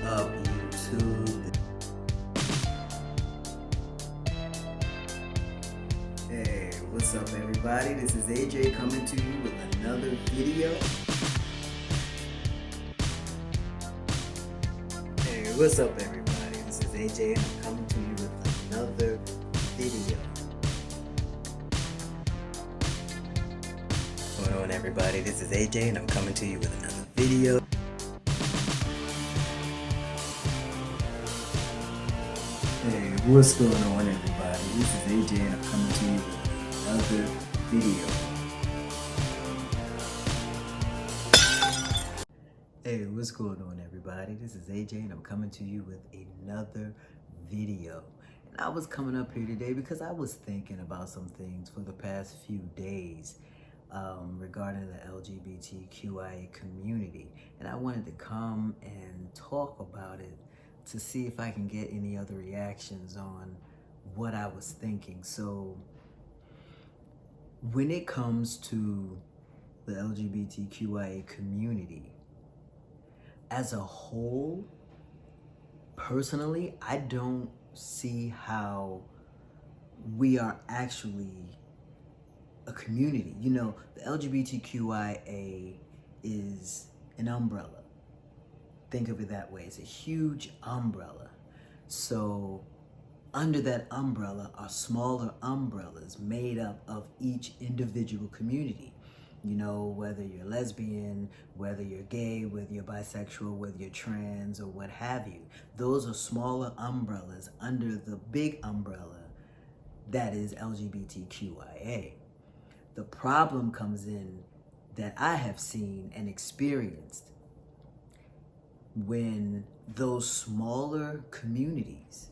up, YouTube? Hey, what's up, everybody? This is A.J. coming to you with another video. Hey, what's up, everybody? This is A.J. and I'm coming to you with another video. What's going on, everybody? This is A.J. and I'm coming to you with another video. Hey, what's going on, everybody? This is AJ and I'm coming to you with another video. Hey, what's going on, everybody? This is AJ and I'm coming to you with another video. And I was coming up here today because I was thinking about some things for the past few days regarding the LGBTQIA community. And I wanted to come and talk about it to see if I can get any other reactions on what I was thinking. So when it comes to the LGBTQIA community, as a whole, personally, I don't see how we are actually a community. You know, the LGBTQIA is an umbrella. Think of it that way. It's a huge umbrella. So under that umbrella are smaller umbrellas made up of each individual community. You know, whether you're lesbian, whether you're gay, whether you're bisexual, whether you're trans, or what have you. Those are smaller umbrellas under the big umbrella that is LGBTQIA. The problem comes in that I have seen and experienced when those smaller communities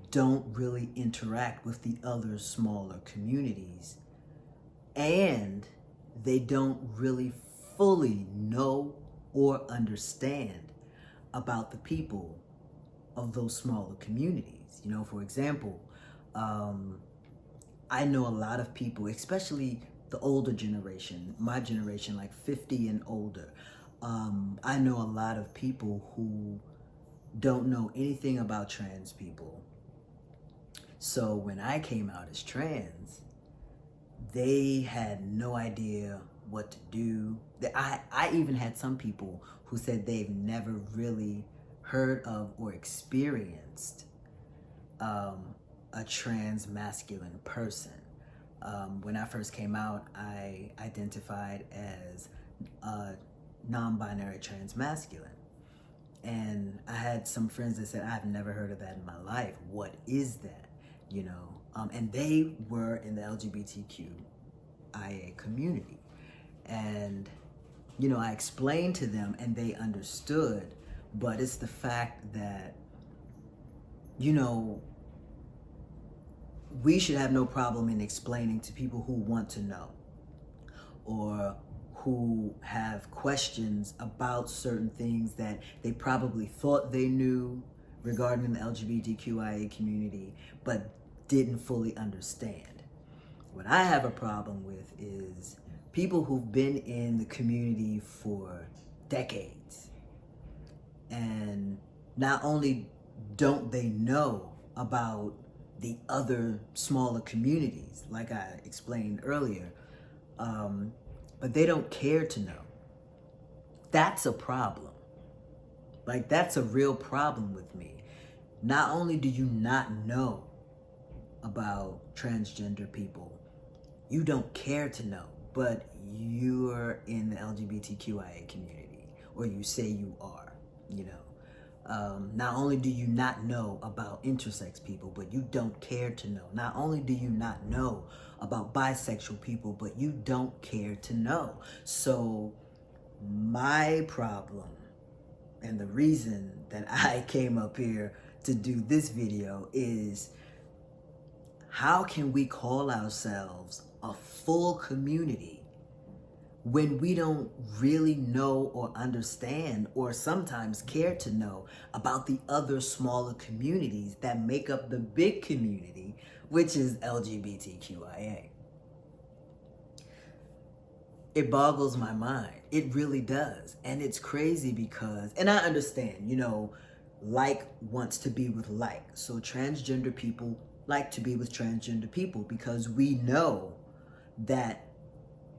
don't really interact with the other smaller communities, and they don't really fully know or understand about the people of those smaller communities. You know, for example, I know a lot of people, especially the older generation, my generation, like 50 and older. I know a lot of people who don't know anything about trans people. So when I came out as trans, they had no idea what to do. I even had some people who said they've never really heard of or experienced a trans masculine person. When I first came out, I identified as non-binary trans masculine. And I had some friends that said, I've never heard of that in my life. What is that? You know, and they were in the LGBTQIA community. And, you know, I explained to them and they understood, but it's the fact that, you know, we should have no problem in explaining to people who want to know or who have questions about certain things that they probably thought they knew regarding the LGBTQIA community, but didn't fully understand. What I have a problem with is people who've been in the community for decades, and not only don't they know about the other smaller communities, like I explained earlier, but they don't care to know. That's a problem. Like, that's a real problem with me. Not only do you not know about transgender people, you don't care to know, but you're in the LGBTQIA community, or you say you are, you know. Not only do you not know about intersex people, but you don't care to know. Not only do you not know about bisexual people, but you don't care to know. So my problem, and the reason that I came up here to do this video, is how can we call ourselves a full community when we don't really know or understand, or sometimes care to know, about the other smaller communities that make up the big community, which is LGBTQIA. It boggles my mind. It really does. And it's crazy because, and I understand, like wants to be with like. So transgender people like to be with transgender people because we know that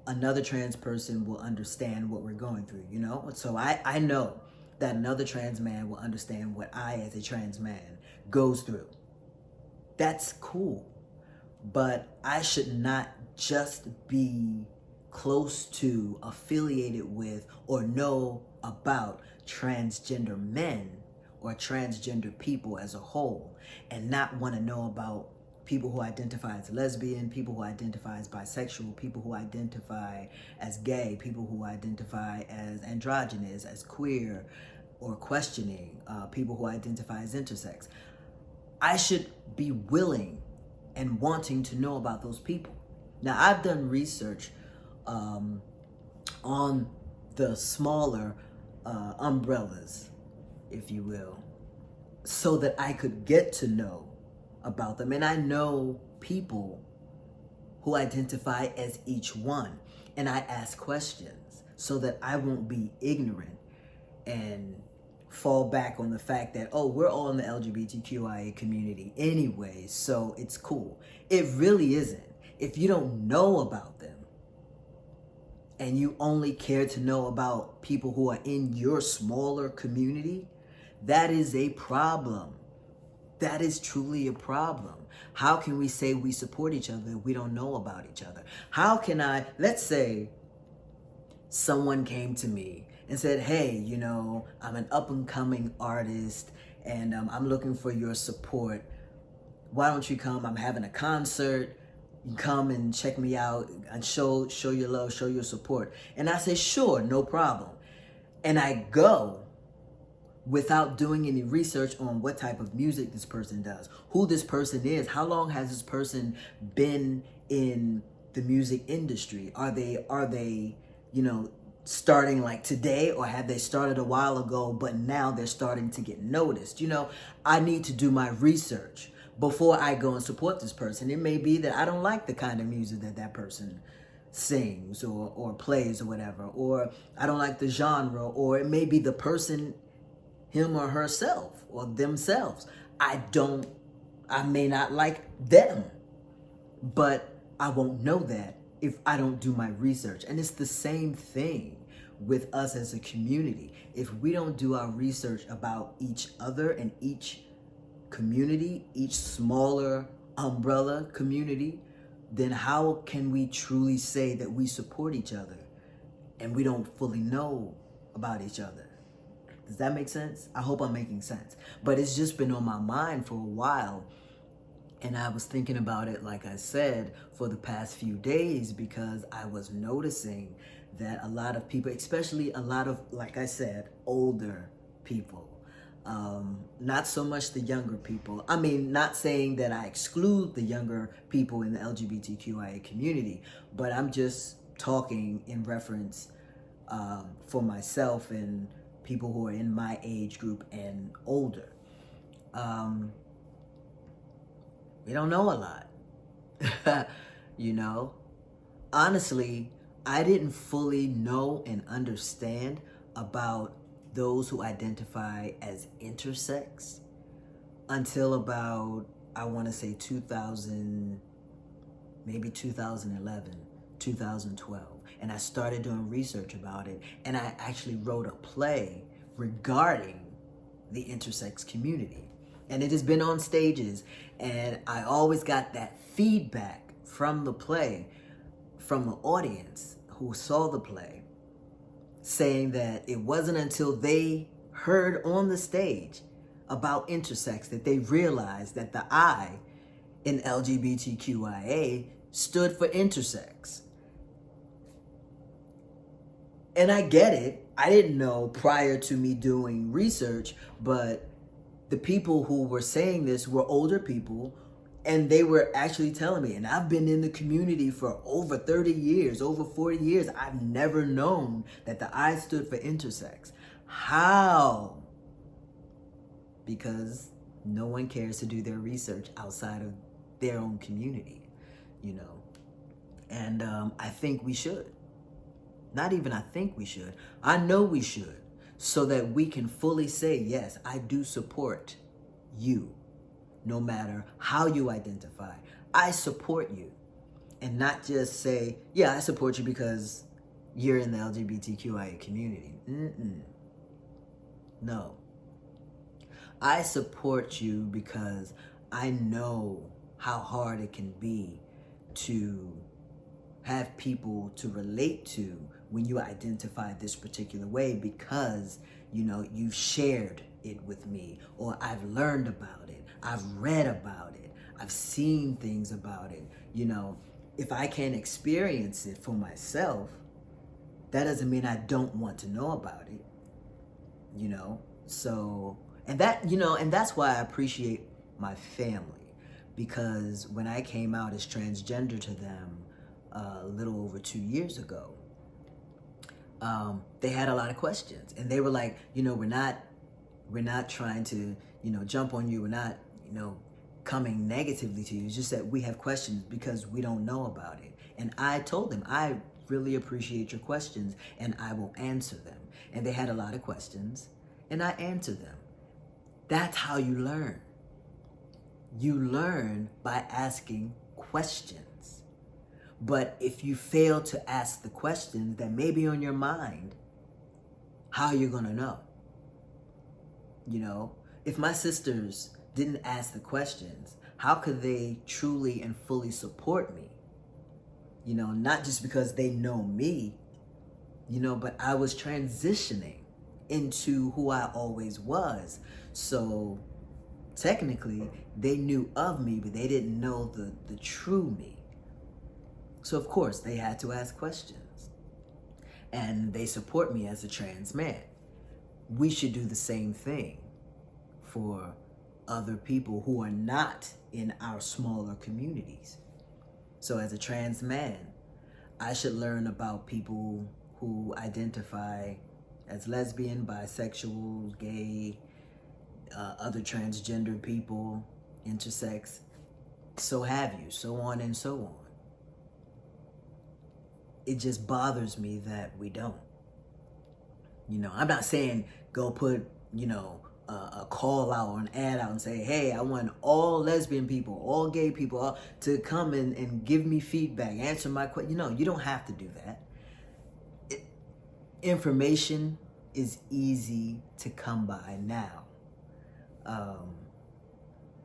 another trans person will understand what we're going through, So I know that another trans man will understand what I, as a trans man, goes through. That's cool. But I should not just be close to, affiliated with, or know about transgender men or transgender people as a whole, and not want to know about people who identify as lesbian, people who identify as bisexual, people who identify as gay, people who identify as androgynous, as queer or questioning, people who identify as intersex. I should be willing and wanting to know about those people. Now, I've done research on the smaller umbrellas, if you will, so that I could get to know about them. And I know people who identify as each one. And I ask questions so that I won't be ignorant and fall back on the fact that, oh, we're all in the LGBTQIA community anyway, so it's cool. It really isn't. If you don't know about them and you only care to know about people who are in your smaller community, that is a problem. That is truly a problem. How can we say we support each other if we don't know about each other? How can let's say someone came to me and said, hey, I'm an up and coming artist and I'm looking for your support. Why don't you come? I'm having a concert. You come and check me out and show your love, show your support. And I say, sure, no problem. And I go without doing any research on what type of music this person does, who this person is, how long has this person been in the music industry? Are they, starting like today, or have they started a while ago, but now they're starting to get noticed? I need to do my research before I go and support this person. It may be that I don't like the kind of music that person sings or plays or whatever, or I don't like the genre, or it may be the person, him or herself or themselves. I may not like them, but I won't know that if I don't do my research. And it's the same thing with us as a community. If we don't do our research about each other and each community, each smaller umbrella community, then how can we truly say that we support each other and we don't fully know about each other? Does that make sense? I hope I'm making sense. But it's just been on my mind for a while. And I was thinking about it, like I said, for the past few days, because I was noticing that a lot of people, especially a lot of, like I said, older people, not so much the younger people. I mean, not saying that I exclude the younger people in the LGBTQIA community, but I'm just talking in reference for myself and people who are in my age group and older. We don't know a lot. Honestly, I didn't fully know and understand about those who identify as intersex until about, I want to say 2000, maybe 2011, 2012. And I started doing research about it, and I actually wrote a play regarding the intersex community. And it has been on stages, and I always got that feedback from the play, from the audience who saw the play, saying that it wasn't until they heard on the stage about intersex that they realized that the I in LGBTQIA stood for intersex. And I get it. I didn't know prior to me doing research, but the people who were saying this were older people, and they were actually telling me, and I've been in the community for over 30 years, over 40 years. I've never known that the I stood for intersex. How? Because no one cares to do their research outside of their own community, And I think we should. Not even I think we should. I know we should, so that we can fully say, yes, I do support you, no matter how you identify. I support you. And not just say, yeah, I support you because you're in the LGBTQIA community. No. I support you because I know how hard it can be to have people to relate to when you identify this particular way, because you've shared it with me, or I've learned about it, I've read about it, I've seen things about it. If I can't experience it for myself, that doesn't mean I don't want to know about it. So, and that's why I appreciate my family, because when I came out as transgender to them a little over 2 years ago, they had a lot of questions, and they were like, we're not trying to, jump on you. We're not, coming negatively to you. It's just that we have questions because we don't know about it. And I told them, I really appreciate your questions and I will answer them. And they had a lot of questions and I answered them. That's how you learn. You learn by asking questions. But if you fail to ask the questions that may be on your mind, how are you going to know? If my sisters didn't ask the questions, how could they truly and fully support me? Not just because they know me, but I was transitioning into who I always was. So technically, they knew of me, but they didn't know the true me. So of course, they had to ask questions. And they support me as a trans man. We should do the same thing for other people who are not in our smaller communities. So as a trans man, I should learn about people who identify as lesbian, bisexual, gay, other transgender people, intersex, so have you, so on and so on. It just bothers me that we don't. I'm not saying go put, a call out or an ad out and say, hey, I want all lesbian people, all gay people to come and give me feedback, answer my question. You don't have to do that. Information is easy to come by now.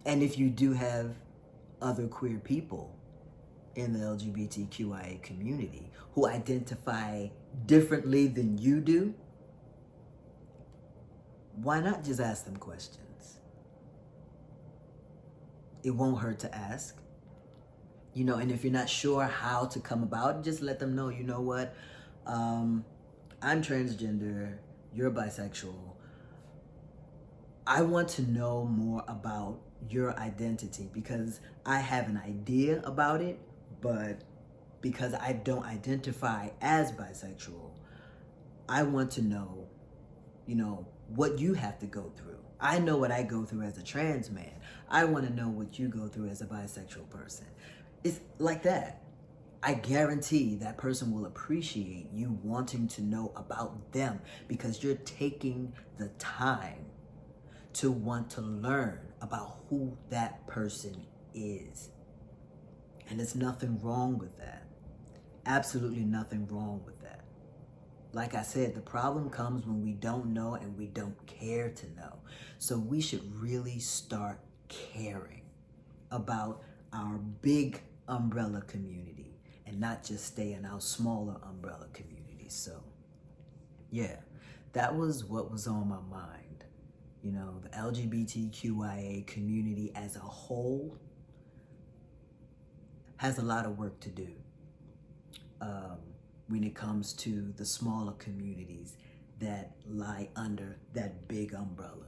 And if you do have other queer people in the LGBTQIA community who identify differently than you do, why not just ask them questions? It won't hurt to ask. And if you're not sure how to come about it, just let them know, what? I'm transgender, you're bisexual. I want to know more about your identity because I have an idea about it, but because I don't identify as bisexual, I want to know, what you have to go through. I know what I go through as a trans man. I want to know what you go through as a bisexual person. It's like that. I guarantee that person will appreciate you wanting to know about them because you're taking the time to want to learn about who that person is. And there's nothing wrong with that. Absolutely nothing wrong with that. Like I said, the problem comes when we don't know and we don't care to know. So we should really start caring about our big umbrella community and not just stay in our smaller umbrella community. So yeah, that was what was on my mind. The LGBTQIA community as a whole has a lot of work to do. When it comes to the smaller communities that lie under that big umbrella,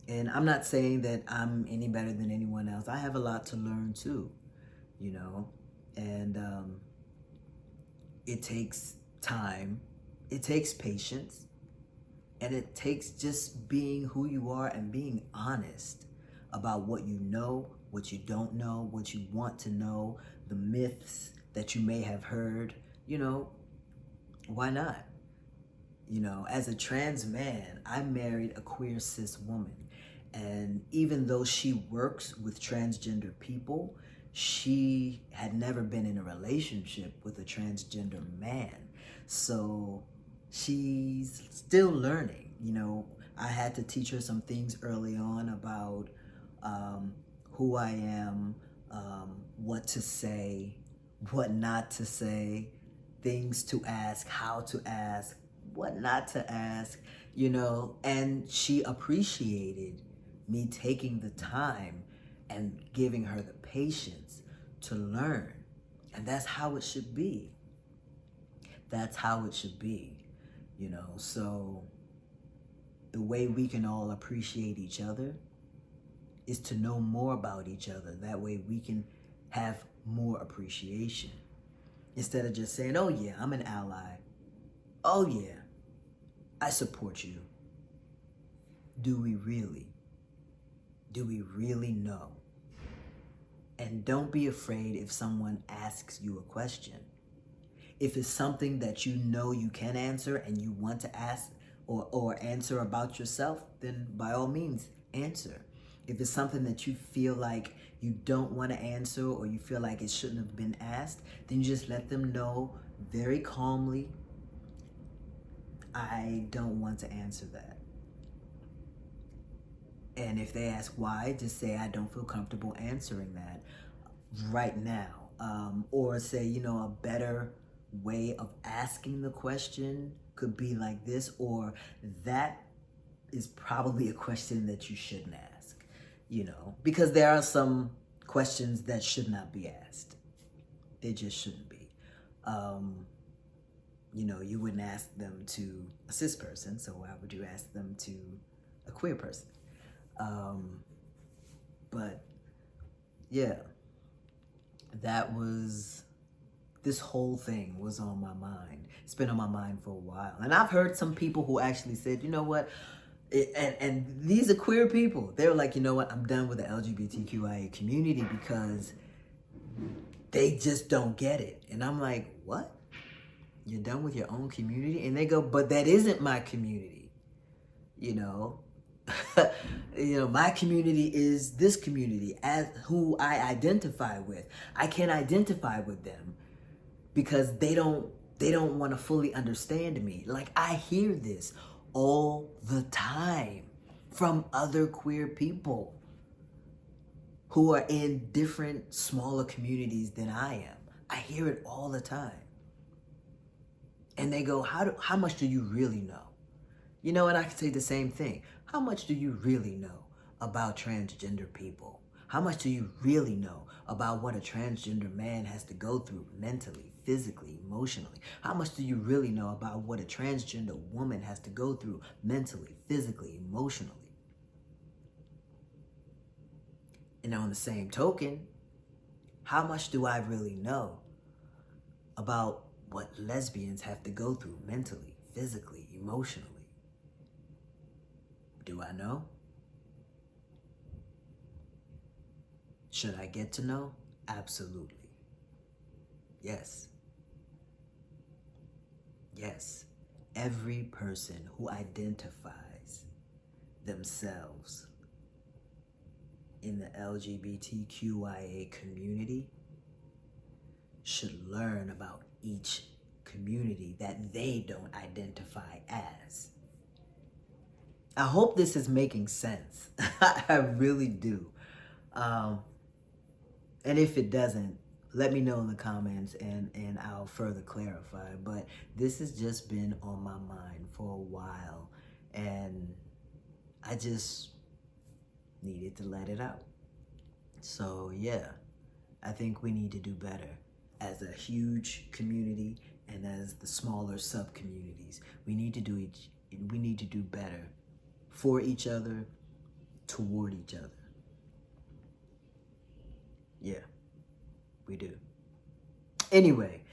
And I'm not saying that I'm any better than anyone else. I have a lot to learn too, And it takes time, it takes patience, and it takes just being who you are and being honest about what you know, what you don't know, what you want to know, the myths that you may have heard, Why not? You know, as a trans man, I married a queer cis woman. And even though she works with transgender people, she had never been in a relationship with a transgender man. So she's still learning. You know, I had to teach her some things early on about who I am, what to say, what not to say, things to ask, how to ask, what not to ask, you know, and she appreciated me taking the time and giving her the patience to learn. And that's how it should be. That's how it should be, you know. So the way we can all appreciate each other is to know more about each other. That way we can have more appreciation. Instead of just saying, oh yeah, I'm an ally. Oh yeah, I support you. Do we really? Do we really know? And don't be afraid if someone asks you a question. If it's something that you know you can answer and you want to ask or answer about yourself, then by all means, answer. If it's something that you feel like you don't want to answer or you feel like it shouldn't have been asked, then you just let them know very calmly, I don't want to answer that. And if they ask why, just say, I don't feel comfortable answering that right now. Or say, you know, a better way of asking the question could be like this, or that is probably a question that you shouldn't ask, you know, because there are some questions that should not be asked. They just shouldn't be. You know, you wouldn't ask them to a cis person, so why would you ask them to a queer person? But yeah, this whole thing was on my mind. It's been on my mind for a while. And I've heard some people who actually said, you know what, and these are queer people. They were like, you know what, I'm done with the LGBTQIA community because they just don't get it. And I'm like, what? You're done with your own community? And they go, but that isn't my community, you know? You know, my community is this community as who I identify with. I can't identify with them because they don't want to fully understand me. Like, I hear this all the time from other queer people who are in different smaller communities than I am. I hear it all the time. And they go, how much do you really know? You know, and I can say the same thing. How much do you really know about transgender people? How much do you really know about what a transgender man has to go through mentally, physically, emotionally? How much do you really know about what a transgender woman has to go through mentally, physically, emotionally? And on the same token, how much do I really know about what lesbians have to go through mentally, physically, emotionally? Do I know? Should I get to know? Absolutely. Yes. Yes. Every person who identifies themselves in the LGBTQIA community should learn about each community that they don't identify as. I hope this is making sense. I really do. And if it doesn't, let me know in the comments and I'll further clarify. But this has just been on my mind for a while. And I just needed to let it out. So yeah, I think we need to do better as a huge community and as the smaller sub-communities. We need to do better for each other, toward each other. Yeah, we do. Anyway,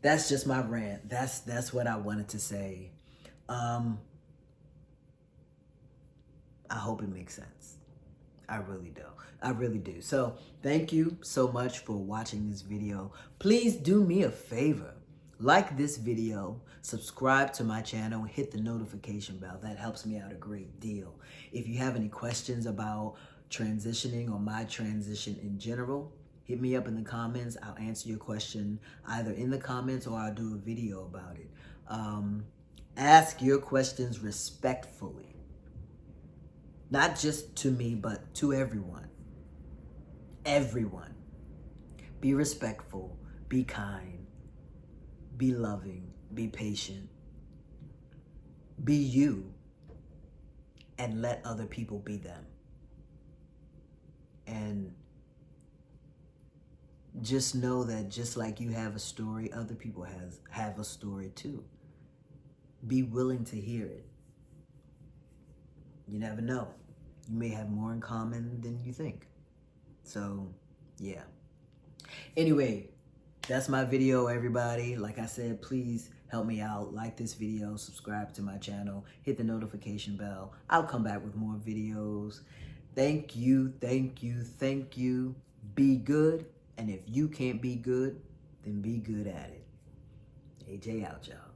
that's just my rant. That's what I wanted to say. I hope it makes sense. I really do. I really do. So thank you so much for watching this video. Please do me a favor. Like this video, subscribe to my channel, and hit the notification bell. That helps me out a great deal. If you have any questions about transitioning or my transition in general, hit me up in the comments. I'll answer your question either in the comments or I'll do a video about it. Ask your questions respectfully. Not just to me, but to everyone. Everyone. Be respectful. Be kind. Be loving. Be patient. Be you. And let other people be them. And just know that just like you have a story, other people have a story too. Be willing to hear it. You never know. You may have more in common than you think. So, yeah. Anyway, that's my video, everybody. Like I said, please help me out. Like this video, subscribe to my channel, hit the notification bell. I'll come back with more videos. Thank you, thank you, thank you. Be good. And if you can't be good, then be good at it. A.J. out, y'all.